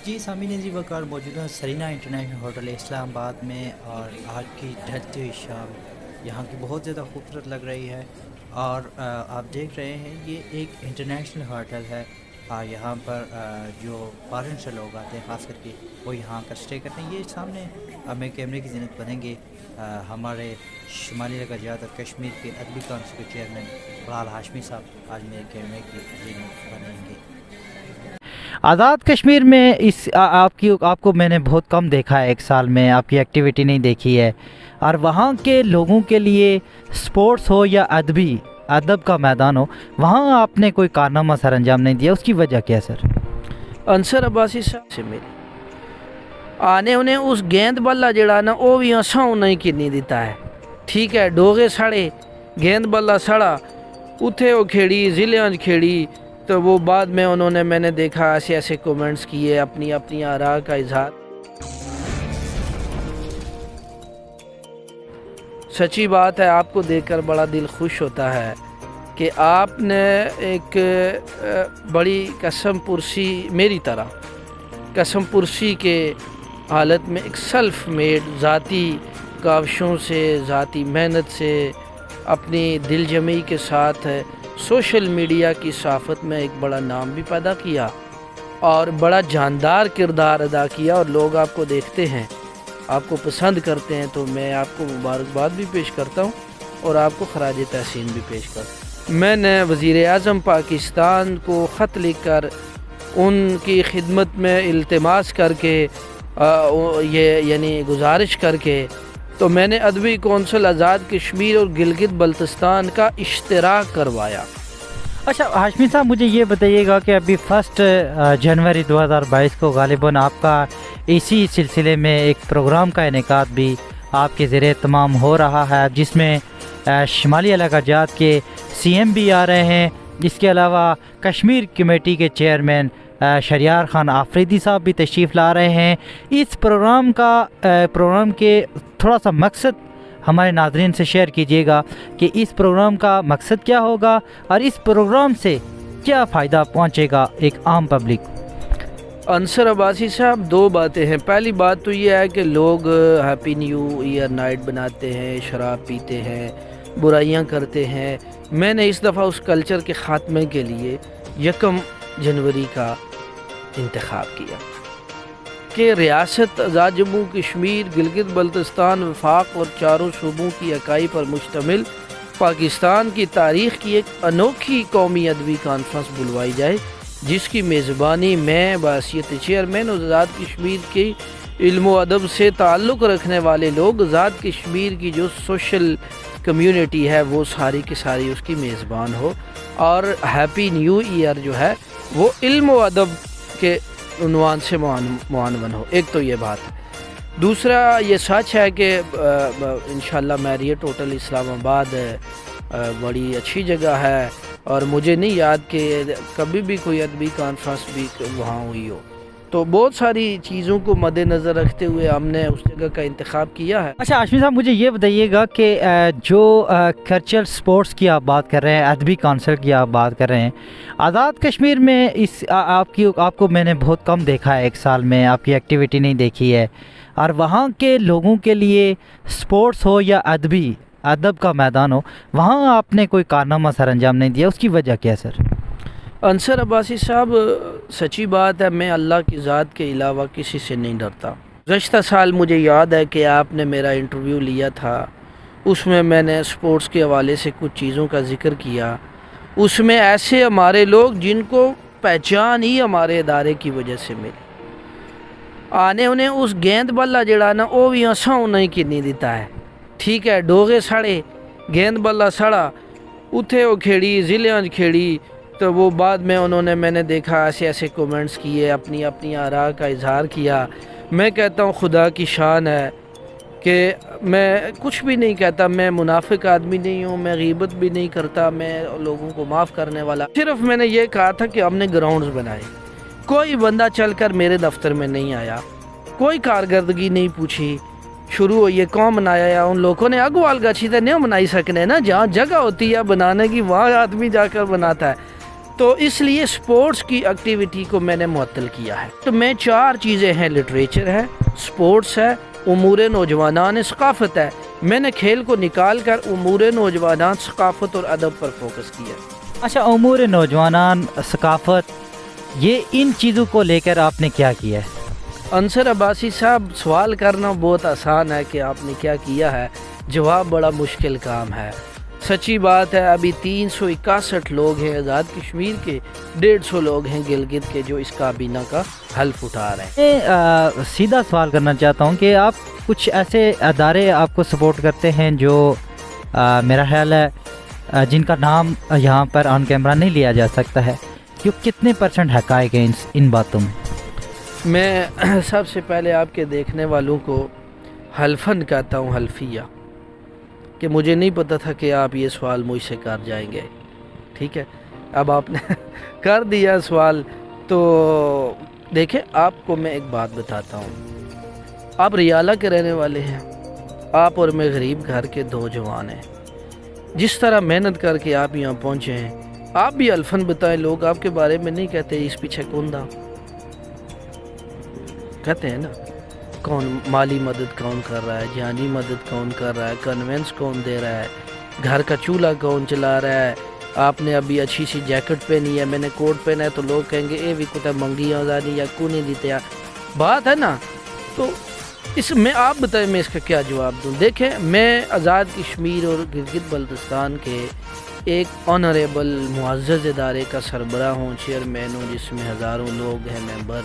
जी सामीन जी वकार मौजूद हैं सरीना इंटरनेशनल होटल इस्लामाबाद में। और आज की ढलती हुई शाम यहाँ की बहुत ज़्यादा खूबसूरत लग रही है। और आप देख रहे हैं ये एक इंटरनेशनल होटल है। यहाँ पर जो फॉरेन से लोग आते हैं ख़ास करके वो यहाँ आकर स्टे करते हैं। ये सामने हमें कैमरे की ज़ीनत बनेंगे हमारे शुमाली लगाजात और कश्मीर के अदबी काउंसिल के चेयरमैन बिलाल हाशमी साहब आज मेरे कैमरे की ज़ीनत बनेंगे। आज़ाद कश्मीर में आपको मैंने बहुत कम देखा है, एक साल में आपकी एक्टिविटी नहीं देखी है। और वहाँ के लोगों के लिए स्पोर्ट्स हो या अदब का मैदान हो, वहाँ आपने कोई कारनामा सर अंजाम नहीं दिया, उसकी वजह क्या है सर? अंसर अब्बासी साहब से मेरी आने उन्हें उस गेंद बल्ला जड़ा ना वो भी असा उन्हें कि नहीं देता है। ठीक है, डोगे साड़े गेंद बल्ला सड़ा उथे वो खेड़ी ज़िले खेड़ी, तो वो बाद में मैंने देखा ऐसे ऐसे कमेंट्स किए, अपनी अपनी आरा का इजहार। सच्ची बात है, आपको देखकर बड़ा दिल खुश होता है कि आपने एक बड़ी कसम पुरसी मेरी तरह कसम पुरसी के हालत में एक सेल्फ मेड ज़ाती काविशों से, ज़ाती मेहनत से, अपनी दिल जमी के साथ सोशल मीडिया की सहाफ़त में एक बड़ा नाम भी पैदा किया और बड़ा जानदार किरदार अदा किया। और लोग आपको देखते हैं, आपको पसंद करते हैं, तो मैं आपको मुबारकबाद भी पेश करता हूँ और आपको खराज तहसीन भी पेश करता हूँ। मैंने वज़ीर आज़म पाकिस्तान को ख़त लिख कर उनकी खिदमत में इल्तिमास करके ये यानी गुजारिश करके तो मैंने अदबी कौंसिल आज़ाद कश्मीर और गिलगित बल्तिस्तान का इश्तराक करवाया। अच्छा हाशमी साहब, मुझे ये बताइएगा कि अभी 1 जनवरी 2022 को गालिबन आपका इसी सिलसिले में एक प्रोग्राम का इनेकाद भी आपके ज़रिए तमाम हो रहा है, जिसमें शुमाली इलाक़ाजात के CM भी आ रहे हैं। इसके अलावा कश्मीर कमेटी के चेयरमैन शरियार ख़ान आफरीदी साहब भी तशरीफ़ ला रहे हैं। इस प्रोग्राम के थोड़ा सा मकसद हमारे नाज़रीन से शेयर कीजिएगा कि इस प्रोग्राम का मकसद क्या होगा और इस प्रोग्राम से क्या फ़ायदा पहुंचेगा एक आम पब्लिक। अंसर अब्बासी साहब, 2 बातें हैं। पहली बात तो ये है कि लोग हैप्पी न्यू ईयर नाइट बनाते हैं, शराब पीते हैं, बुराइयां करते हैं। मैंने इस दफ़ा उस कल्चर के ख़ात्मे के लिए 1 जनवरी का इंतखाब किया कि रियासत आज़ाद जम्मू कश्मीर, गिलगित बल्तिस्तान, वफाक और चारों सूबों की इकाई पर मुश्तमिल पाकिस्तान की तारीख़ की एक अनोखी कौमी अदबी कॉन्फ्रेंस बुलवाई जाए, जिसकी मेज़बानी मैं बहैसियत चेयरमैन और आज़ाद कश्मीर के इल्म व अदब से ताल्लुक़ रखने वाले लोग, आज़ाद कश्मीर की जो सोशल कम्युनिटी है वो सारी की सारी उसकी मेज़बान हो। और हैप्पी न्यू ईयर जो है वो इल्म व अदब के उन्वान से मुआनवन हो। एक तो ये बात है। दूसरा ये सच है कि इंशाल्लाह मैरियट होटल इस्लामाबाद बड़ी अच्छी जगह है और मुझे नहीं याद कि कभी भी कोई अदबी कॉन्फ्रेंस भी वहाँ हुई हो। तो बहुत सारी चीज़ों को मद्देनज़र रखते हुए हमने उस जगह का इंतखाब किया है। अच्छा हाशमी साहब, मुझे ये बताइएगा कि जो कल्चरल स्पोर्ट्स की आप बात कर रहे हैं, अदबी काउंसिल की आप बात कर रहे हैं, आज़ाद कश्मीर में आपको मैंने बहुत कम देखा है, एक साल में आपकी एक्टिविटी नहीं देखी है। और वहाँ के लोगों के लिए स्पोर्ट्स हो या अदब का मैदान हो, वहाँ आपने कोई कारनामा सर अंजाम नहीं दिया, उसकी वजह क्या है सर? अंसर अब्बासी साहब, सच्ची बात है, मैं अल्लाह की ज़ात के अलावा किसी से नहीं डरता। गुज़श्ता साल मुझे याद है कि आपने मेरा इंटरव्यू लिया था, उसमें मैंने स्पोर्ट्स के हवाले से कुछ चीज़ों का ज़िक्र किया। उसमें ऐसे हमारे लोग जिनको पहचान ही हमारे इदारे की वजह से मिली, आने उन्हें उस गेंद बल्ला जड़ा ना वो भी असा उन्हें कि नहीं देता है। ठीक है, डोगे साड़े गेंद बल्ला सड़ा उथे वो खेड़ी ज़िले खेड़ी, तो वो बाद में मैंने देखा ऐसे ऐसे कमेंट्स किए, अपनी अपनी आरा का इजहार किया। मैं कहता हूँ खुदा की शान है कि मैं कुछ भी नहीं कहता, मैं मुनाफिक आदमी नहीं हूँ, मैं गीबत भी नहीं करता, मैं लोगों को माफ़ करने वाला। सिर्फ मैंने ये कहा था कि हमने ग्राउंड्स बनाए, कोई बंदा चलकर मेरे दफ्तर में नहीं आया, कोई कारकर्दगी नहीं पूछी। शुरू हो ये कौन बनाया या उन लोगों ने अगवाल गाछी तो नहीं बनाई सकने ना, जहाँ जगह होती है बनाने की वहाँ आदमी जाकर बनाता है। تو اس لیے سپورٹس کی ایکٹیویٹی کو میں نے معطل کیا ہے. تو میں 4 چیزیں ہیں، لٹریچر ہے، سپورٹس ہے، امور نوجوانان ثقافت ہے. میں نے کھیل کو نکال کر امور نوجوانان ثقافت اور ادب پر فوکس کیا. اچھا، امور نوجوانان ثقافت، یہ ان چیزوں کو لے کر آپ نے کیا کیا ہے؟ انصر عباسی صاحب، سوال کرنا بہت آسان ہے کہ آپ نے کیا کیا ہے، جواب بڑا مشکل کام ہے. سچی بات ہے، ابھی 361 لوگ ہیں آزاد کشمیر کے، 150 لوگ ہیں گلگت کے جو اس کابینہ کا حلف اٹھا رہے ہیں. میں سیدھا سوال کرنا چاہتا ہوں کہ آپ کچھ ایسے ادارے آپ کو سپورٹ کرتے ہیں جو میرا خیال ہے جن کا نام یہاں پر آن کیمرہ نہیں لیا جا سکتا ہے، کہ کتنے % حقائق ہیں ان باتوں میں؟ میں سب سے پہلے آپ کے دیکھنے والوں کو حلفاً کہتا ہوں، حلفیہ، کہ مجھے نہیں پتہ تھا کہ آپ یہ سوال مجھ سے کر جائیں گے. ٹھیک ہے، اب آپ نے کر دیا سوال. تو دیکھیں، آپ کو میں ایک بات بتاتا ہوں. آپ ریالہ کے رہنے والے ہیں، آپ اور میں غریب گھر کے 2 جوان ہیں. جس طرح محنت کر کے آپ یہاں پہنچے ہیں، آپ بھی الفن بتائیں. لوگ آپ کے بارے میں نہیں کہتے اس پیچھے کون تھا، کہتے ہیں نا کون مالی مدد کون کر رہا ہے، جانی مدد کون کر رہا ہے، کنوینس کون دے رہا ہے، گھر کا چولہا کون چلا رہا ہے. آپ نے ابھی اچھی سی جیکٹ پہنی ہے، میں نے کوٹ پہنا ہے، تو لوگ کہیں گے اے بھی کتا منگی آزادی یا کو نہیں دیتے. بات ہے نا. تو اس میں آپ بتائیں میں اس کا کیا جواب دوں. دیکھیں، میں آزاد کشمیر اور گلگت بلتستان کے ایک آنریبل معزز ادارے کا سربراہ ہوں، چیئرمین ہوں، جس میں ہزاروں لوگ ہیں ممبر،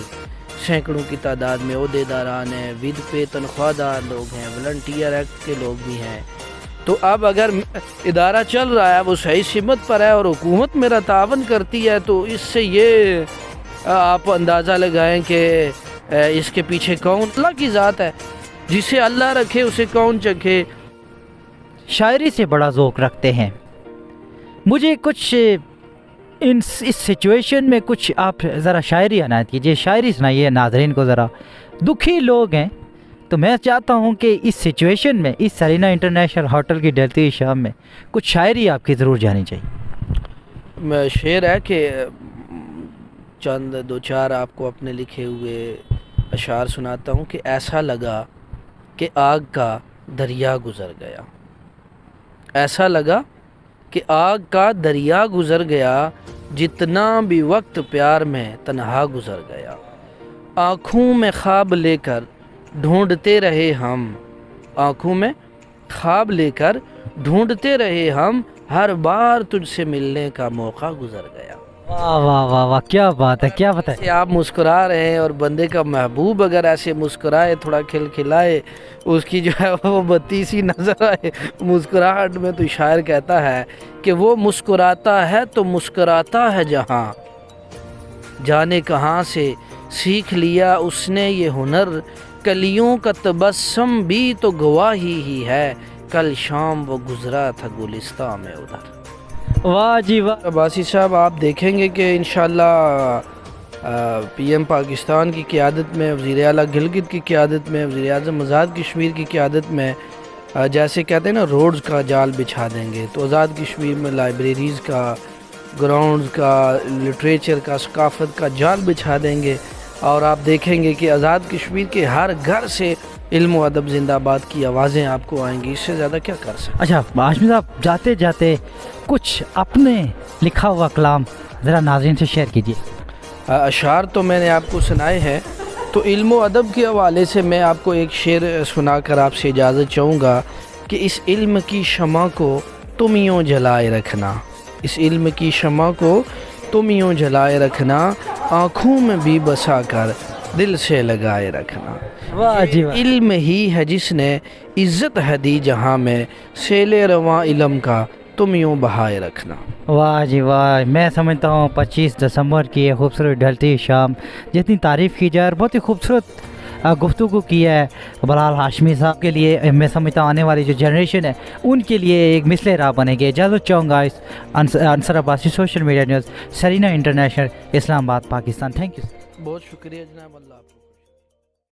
سینکڑوں کی تعداد میں عہدیداران ہیں، ود پہ تنخواہ دار لوگ ہیں، والنٹیئر ایکٹ کے لوگ بھی ہیں. تو اب اگر ادارہ چل رہا ہے، وہ صحیح سمت پر ہے اور حکومت میرا تعاون کرتی ہے، تو اس سے یہ آپ اندازہ لگائیں کہ اس کے پیچھے کون. اللہ کی ذات ہے، جسے اللہ رکھے اسے کون چکھے. شاعری سے بڑا ذوق رکھتے ہیں. مجھے کچھ اس سچویشن میں کچھ آپ ذرا شاعری عنایت کیجیے، شاعری سنائیے ناظرین کو. ذرا دکھی لوگ ہیں، تو میں چاہتا ہوں کہ اس سچویشن میں، اس سرینا انٹرنیشنل ہوٹل کی ڈھلتی ہوئی شام میں کچھ شاعری آپ کی ضرور جانی چاہیے. شعر ہے کہ چند 2-4 آپ کو اپنے لکھے ہوئے اشعار سناتا ہوں. کہ ایسا لگا کہ آگ کا دریا گزر گیا، ایسا لگا کہ آگ کا دریا گزر گیا، جتنا بھی وقت پیار میں تنہا گزر گیا. آنکھوں میں خواب لے کر ڈھونڈتے رہے ہم، آنکھوں میں خواب لے کر ڈھونڈتے رہے ہم، ہر بار تجھ سے ملنے کا موقع گزر گیا. واہ واہ واہ واہ، کیا بات ہے، کیا بات ہے. آپ مسکرا رہے ہیں، اور بندے کا محبوب اگر ایسے مسکرائے، تھوڑا کھلکھلائے، اس کی جو ہے وہ بتی سی نظر آئے مسکراہٹ میں، تو شاعر کہتا ہے کہ وہ مسکراتا ہے تو مسکراتا ہے جہاں، جانے کہاں سے سیکھ لیا اس نے یہ ہنر، کلیوں کا تبسم بھی تو گواہی ہی ہے، کل شام وہ گزرا تھا گلستان میں ادھر. واہ جی واہ. عباسی صاحب، آپ دیکھیں گے کہ انشاءاللہ پی ایم پاکستان کی قیادت میں، وزیر اعلیٰ گلگت کی قیادت میں، وزیر اعظم آزاد کشمیر کی قیادت میں، جیسے کہتے ہیں نا روڈز کا جال بچھا دیں گے، تو آزاد کشمیر میں لائبریریز کا، گراؤنڈز کا، لٹریچر کا، ثقافت کا جال بچھا دیں گے. اور آپ دیکھیں گے کہ آزاد کشمیر کے ہر گھر سے علم و ادب زندہ باد کی آوازیں آپ کو آئیں گی. اس سے زیادہ کیا کر سکتے. اچھا ہاشمی صاحب، جاتے جاتے کچھ اپنے لکھا ہوا کلام ذرا ناظرین سے شیئر کیجیے. اشعار تو میں نے آپ کو سنائے ہیں، تو علم و ادب کے حوالے سے میں آپ کو ایک شعر سنا کر آپ سے اجازت چاہوں گا کہ اس علم کی شمع کو تم یوں جلائے رکھنا، اس علم کی شمع کو تم یوں جلائے رکھنا، آنکھوں میں بھی بسا کر دل سے لگائے رکھنا. واہ جی واہ. علم ہی ہے جس نے عزت ہے دی جہاں میں، سیل رواں علم کا تم یوں بہائے رکھنا. واہ جی واہ. میں سمجھتا ہوں 25 دسمبر کی یہ خوبصورت ڈھلتی شام جتنی تعریف کی جائے اور بہت ہی خوبصورت گفتگو کی ہے بلال ہاشمی صاحب کے لیے، میں سمجھتا ہوں آنے والی جو جنریشن ہے ان کے لیے ایک مثل راہ بنے گی. اجازت چاہوں گا اس Ansar Abbasi, social media news, Serena international, Islamabad, Pakistan. Thank you. بہت شکریہ جناب. اللہ